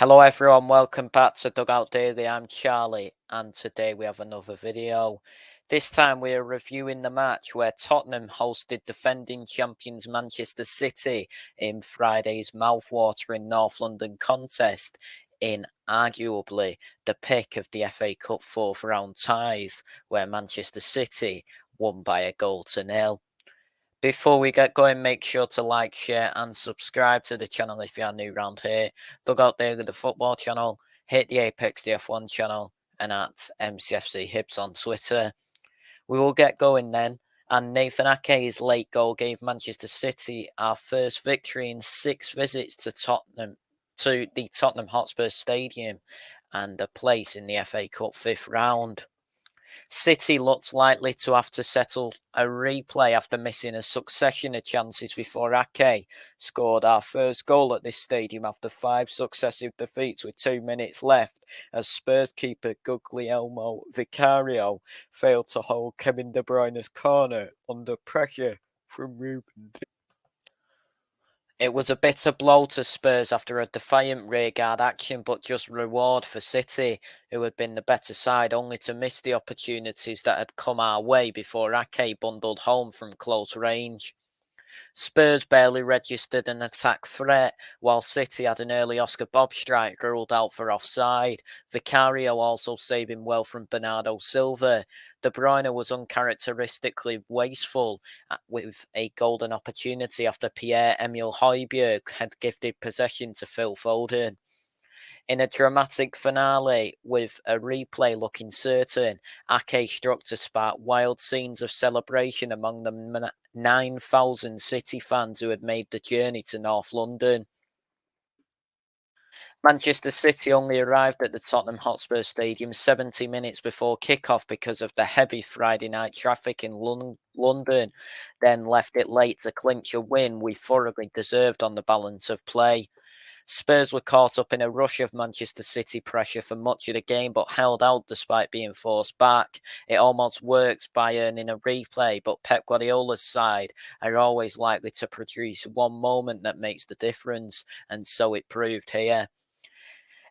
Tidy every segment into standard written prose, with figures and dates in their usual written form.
Hello everyone, welcome back to Dugout Daily. I'm Charlie and today we have another video. This time we are reviewing the match where Tottenham hosted defending champions Manchester City in Friday's mouth-watering North London contest in arguably the pick of the FA Cup fourth round ties, where Manchester City won by a goal to nil. Before we get going, make sure to like, share and subscribe to the channel if you are new around here. Dugout Daily, the football channel, hit the Apex the F1 channel, and at MCFC Hibs on Twitter. We will get going then, and Nathan Ake's late goal gave Manchester City our first victory in 6 visits to the Tottenham Hotspur Stadium, and a place in the FA Cup 5th round. City looked likely to have to settle a replay after missing a succession of chances before Ake scored our first goal at this stadium after 5 successive defeats with 2 minutes left, as Spurs keeper Guglielmo Vicario failed to hold Kevin De Bruyne's corner under pressure from Ruben. It was a bitter blow to Spurs after a defiant rearguard action, but just reward for City, who had been the better side, only to miss the opportunities that had come our way before Ake bundled home from close range. Spurs barely registered an attack threat, while City had an early Oscar Bob strike ruled out for offside. Vicario also saving well from Bernardo Silva. De Bruyne was uncharacteristically wasteful with a golden opportunity after Pierre-Emile Højbjerg had gifted possession to Phil Foden. In a dramatic finale, with a replay looking certain, Ake struck to spark wild scenes of celebration among the 9,000 City fans who had made the journey to North London. Manchester City only arrived at the Tottenham Hotspur Stadium 70 minutes before kick-off because of the heavy Friday night traffic in London, then left it late to clinch a win we thoroughly deserved on the balance of play. Spurs were caught up in a rush of Manchester City pressure for much of the game, but held out despite being forced back. It almost worked by earning a replay, but Pep Guardiola's side are always likely to produce one moment that makes the difference, and so it proved here.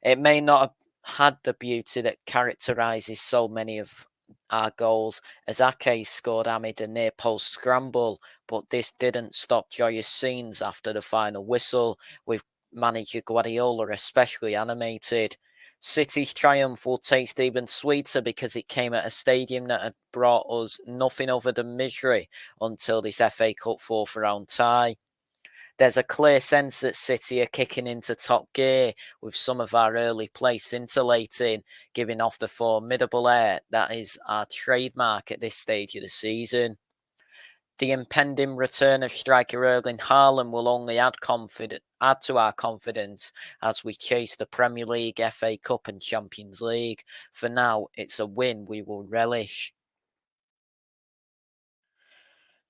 It may not have had the beauty that characterises so many of our goals, as Ake scored amid a near post scramble, but this didn't stop joyous scenes after the final whistle, with manager Guardiola especially animated. City's triumph will taste even sweeter because it came at a stadium that had brought us nothing other than misery until this FA Cup fourth round tie. There's a clear sense that City are kicking into top gear, with some of our early play scintillating, giving off the formidable air that is our trademark at this stage of the season. The impending return of striker Erling Haaland will only add to our confidence as we chase the Premier League, FA Cup and Champions League. For now, it's a win we will relish.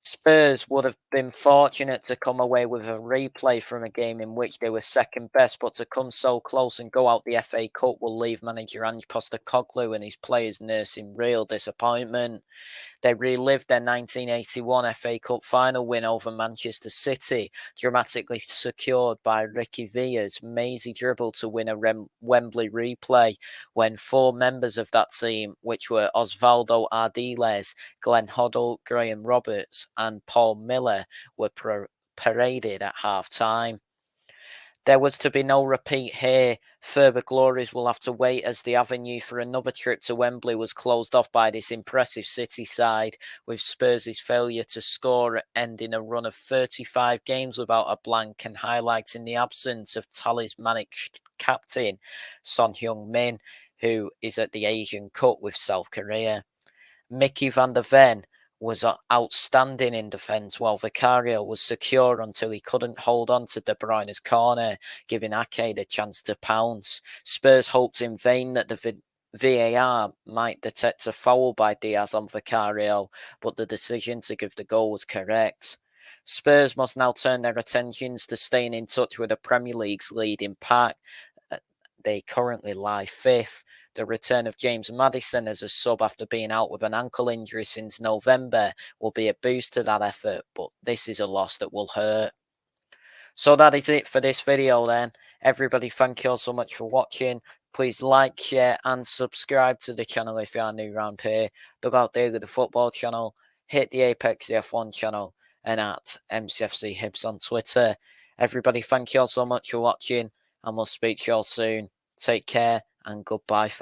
Spurs would have been fortunate to come away with a replay from a game in which they were second best, but to come so close and go out the FA Cup will leave manager Ange Postecoglou and his players nursing real disappointment. They relived their 1981 FA Cup final win over Manchester City, dramatically secured by Ricky Villa's mazy dribble to win a Wembley replay, when 4 members of that team, which were Osvaldo Ardiles, Glenn Hoddle, Graham Roberts and Paul Miller, were paraded at half-time. There was to be no repeat here. Further glories will have to wait, as the avenue for another trip to Wembley was closed off by this impressive City side, with Spurs' failure to score ending a run of 35 games without a blank and highlighting the absence of talismanic captain Son Heung-min, who is at the Asian Cup with South Korea. Mickey van der Ven was outstanding in defence, while Vicario was secure until he couldn't hold on to De Bruyne's corner, giving Ake the chance to pounce. Spurs hoped in vain that the VAR might detect a foul by Diaz on Vicario, but the decision to give the goal was correct. Spurs must now turn their attentions to staying in touch with the Premier League's leading pack. They currently lie 5th. The return of James Maddison as a sub after being out with an ankle injury since November will be a boost to that effort, but this is a loss that will hurt. So that is it for this video then. Everybody, thank you all so much for watching. Please like, share, and subscribe to the channel if you are new around here. Dugout Daily, the football channel. Hit the Apex the F1 channel, and at MCFC Hibs on Twitter. Everybody, thank you all so much for watching, and we'll speak to you all soon. Take care, and goodbye for